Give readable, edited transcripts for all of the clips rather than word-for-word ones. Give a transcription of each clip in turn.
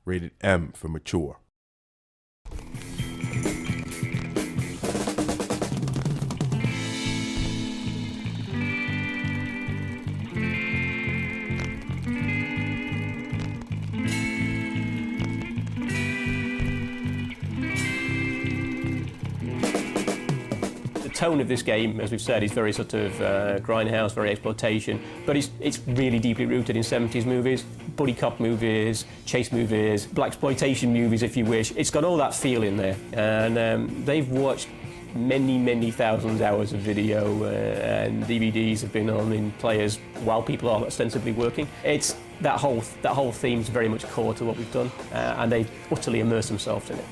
Rated M for mature. The tone of this game, as we've said, is very sort of grindhouse, very exploitation, but it's really deeply rooted in 70s movies, buddy cop movies, chase movies, blaxploitation movies, if you wish. It's got all that feel in there, and they've watched many thousands of hours of video and DVDs have been on in players while people are ostensibly working. It's that whole theme's very much core to what we've done, and they utterly immerse themselves in it.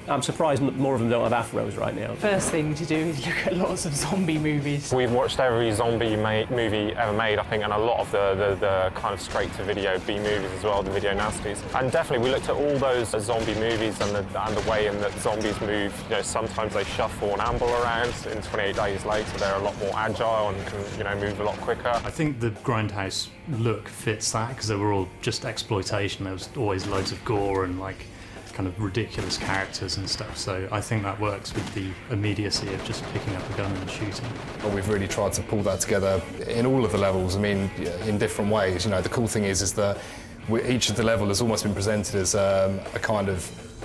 I'm surprised more of them don't have afros right now. First thing to do is look at lots of zombie movies. We've watched every zombie movie ever made, I think, and a lot of the kind of straight-to-video B movies as well, the video nasties. And definitely, we looked at all those zombie movies and the way in that zombies move. You know, sometimes they shuffle and amble around. In 28 Days Later, they're a lot more agile and can, move a lot quicker. I think the grindhouse look fits that because they were all just exploitation. There was always loads of gore and kind of ridiculous characters and stuff, so I think that works with the immediacy of just picking up a gun and shooting. Well, we've really tried to pull that together in all of the levels, I mean, in different ways. You know, the cool thing is that each of the level has almost been presented as a kind of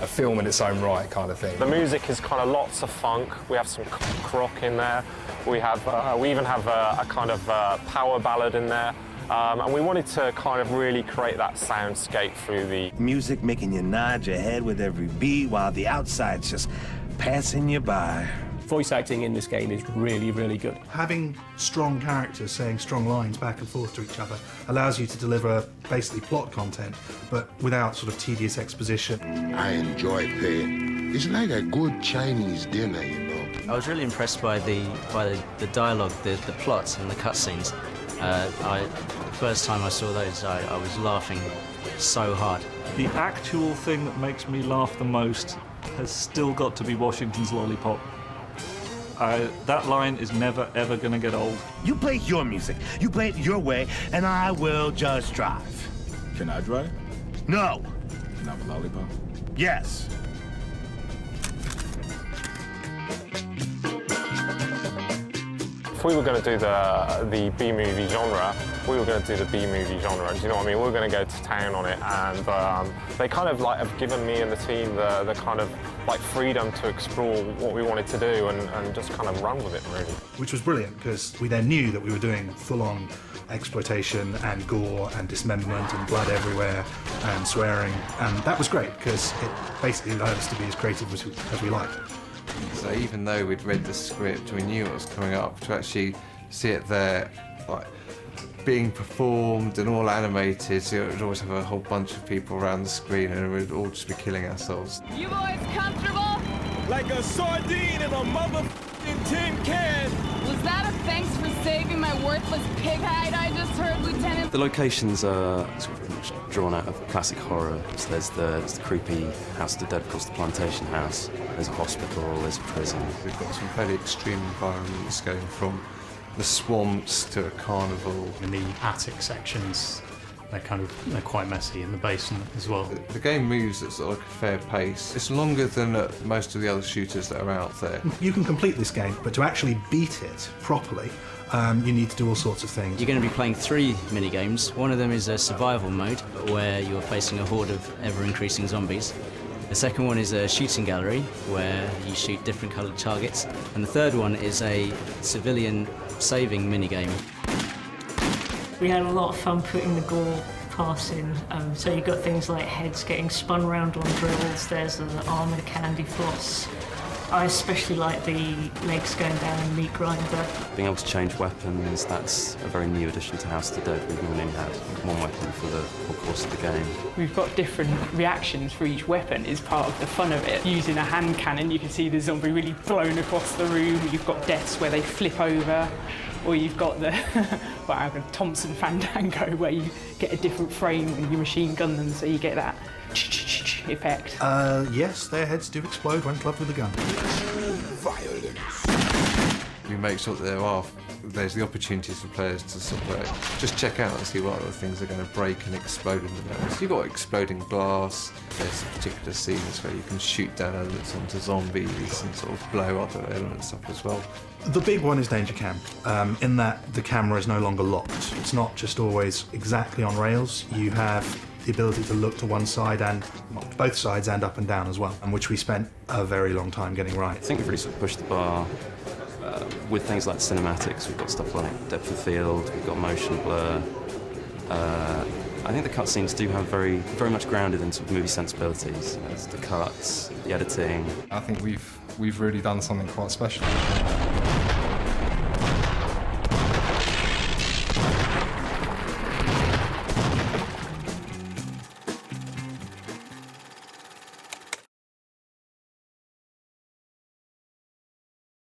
a film in its own right kind of thing. The music is kind of lots of funk. We have some rock in there. We even have a kind of power ballad in there. And we wanted to kind of really create that soundscape through the music, making you nod your head with every beat while the outside's just passing you by. Voice acting in this game is really good. Having strong characters saying strong lines back and forth to each other allows you to deliver basically plot content, but without sort of tedious exposition. I enjoy playing. It's like a good Chinese dinner, you know. I was really impressed by the dialogue, the plots and the cutscenes. The first time I saw those, I was laughing so hard. The actual thing that makes me laugh the most has still got to be Washington's Lollipop. That line is never, ever going to get old. You play your music, you play it your way, and I will just drive. Can I drive? No. Not with Lollipop? Yes. If we were going to do the B-movie genre, we were going to do the B-movie genre. Do you know what I mean? We were going to go to town on it, and they kind of have given me and the team the kind of freedom to explore what we wanted to do and just kind of run with it, really. Which was brilliant, because we then knew that we were doing full-on exploitation and gore and dismemberment and blood everywhere and swearing, and that was great, because it basically allowed us to be as creative as we liked. So even though we'd read the script, we knew it was coming up, to actually see it there, being performed and all animated, so it would always have a whole bunch of people around the screen and we'd all just be killing ourselves. You boys comfortable? Like a sardine in a motherfucking tin can. Was that a thanks for saving my worthless pig hide I just heard, Lieutenant? The locations are sort of pretty much drawn out of classic horror. So there's the creepy House of the Dead, of course, the plantation house. There's a hospital, there's a prison. We've got some fairly extreme environments going from the swamps to a carnival. In the attic sections, they're quite messy in the basement as well. The game moves at sort of a fair pace. It's longer than most of the other shooters that are out there. You can complete this game, but to actually beat it properly, you need to do all sorts of things. You're going to be playing 3 mini-games. One of them is a survival mode, where you're facing a horde of ever-increasing zombies. The second one is a shooting gallery, where you shoot different coloured targets. And the third one is a civilian saving mini-game. We had a lot of fun putting the gore parts in. So you've got things like heads getting spun around on drills, there's an armoured candy floss. I especially like the legs going down in meat grinder. Being able to change weapons, that's a very new addition to House of the Dead. We've only had one weapon for the whole course of the game. We've got different reactions for each weapon is part of the fun of it. Using a hand cannon, you can see the zombie really blown across the room. You've got deaths where they flip over, or you've got the Thompson Fandango, where you get a different frame when you machine gun them, so you get that effect. Yes, their heads do explode when clubbed with a gun. We make sure that there are there's the opportunities for players to sort of just check out and see what other things are going to break and explode in the level. So you've got exploding glass, there's particular scenes where you can shoot down elements onto zombies and sort of blow other elements up as well. The big one is Danger Cam, in that the camera is no longer locked. It's not just always exactly on rails. You have the ability to look to one side and both sides and up and down as well, and which we spent a very long time getting right. I think we've really sort of pushed the bar with things like cinematics. We've got stuff like depth of field, we've got motion blur. I think the cutscenes do have very much grounded in sort of movie sensibilities. It's the cuts, the editing. I think we've really done something quite special.